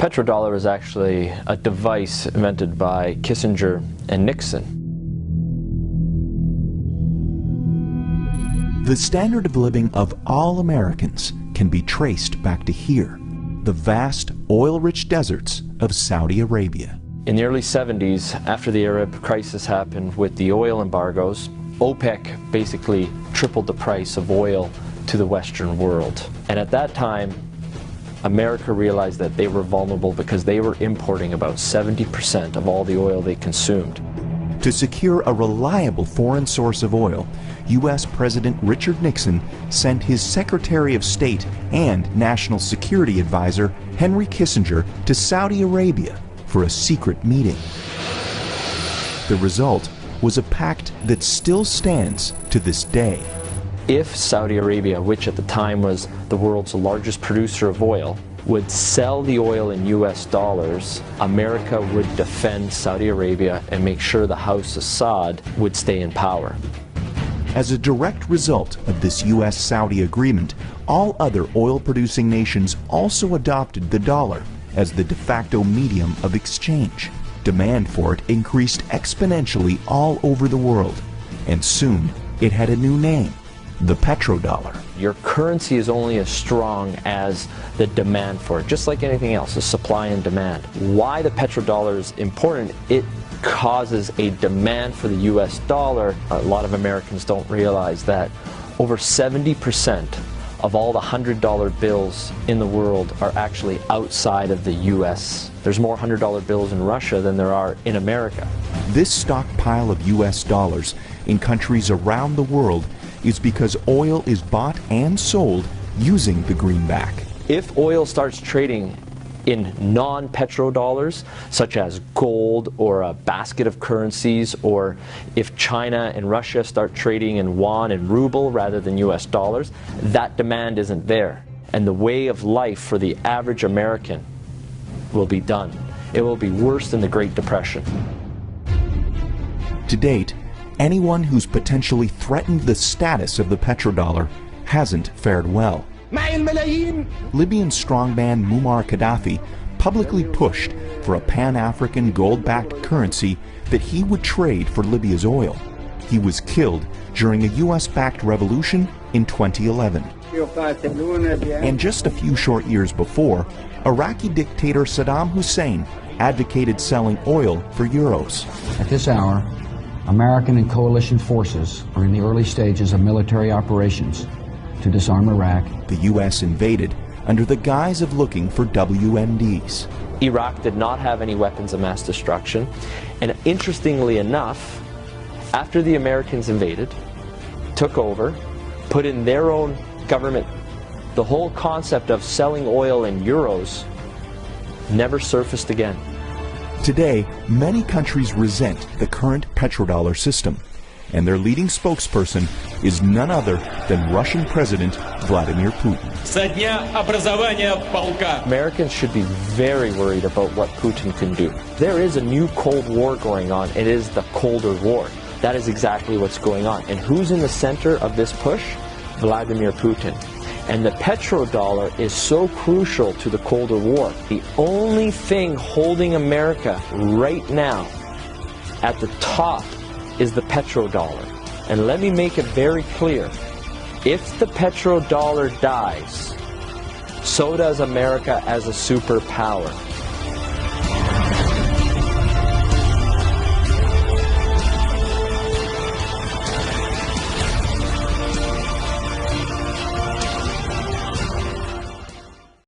Petrodollar is actually a device invented by Kissinger and Nixon. The standard of living of all Americans can be traced back to here, the vast oil-rich deserts of Saudi Arabia. In the early 70s, after the Arab crisis happened with the oil embargoes, OPEC basically tripled the price of oil to the Western world. And at that time, America realized that they were vulnerable because they were importing about 70% of all the oil they consumed. To secure a reliable foreign source of oil, U.S. President Richard Nixon sent his Secretary of State and National Security Advisor Henry Kissinger to Saudi Arabia for a secret meeting. The result was a pact that still stands to this day. If Saudi Arabia, which at the time was the world's largest producer of oil, would sell the oil in US dollars, America would defend Saudi Arabia and make sure the House Assad would stay in power. As a direct result of this U.S.-Saudi agreement, all other oil-producing nations also adopted the dollar as the de facto medium of exchange. Demand for it increased exponentially all over the world, and soon it had a new name: the petrodollar. Your currency is only as strong as the demand for it, just like anything else, the supply and demand. Why the petrodollar is important, it causes a demand for the US dollar. A lot of Americans don't realize that over 70% of all the $100 bills in the world are actually outside of the US. There's more $100 bills in Russia than there are in America. This stockpile of US dollars in countries around the world is because oil is bought and sold using the greenback. If oil starts trading in non-petrodollars, such as gold or a basket of currencies, or if China and Russia start trading in yuan and ruble rather than US dollars, that demand isn't there. And the way of life for the average American will be done. It will be worse than the Great Depression. To date, anyone who's potentially threatened the status of the petrodollar hasn't fared well. Libyan strongman Muammar Gaddafi publicly pushed for a Pan-African gold-backed currency that he would trade for Libya's oil. He was killed during a US-backed revolution in 2011. And just a few short years before, Iraqi dictator Saddam Hussein advocated selling oil for euros. At this hour, American and coalition forces are in the early stages of military operations to disarm Iraq. The U.S. invaded under the guise of looking for WMDs. Iraq did not have any weapons of mass destruction, and interestingly enough, after the Americans invaded, took over, put in their own government, the whole concept of selling oil in euros never surfaced again. Today, many countries resent the current petrodollar system, and their leading spokesperson is none other than Russian President Vladimir Putin. Americans should be very worried about what Putin can do. There is a new Cold War going on. It is the Colder War. That is exactly what's going on. And who's in the center of this push? Vladimir Putin. And the petrodollar is so crucial to the Colder War. The only thing holding America right now at the top is the petrodollar. And let me make it very clear. If the petrodollar dies, so does America as a superpower.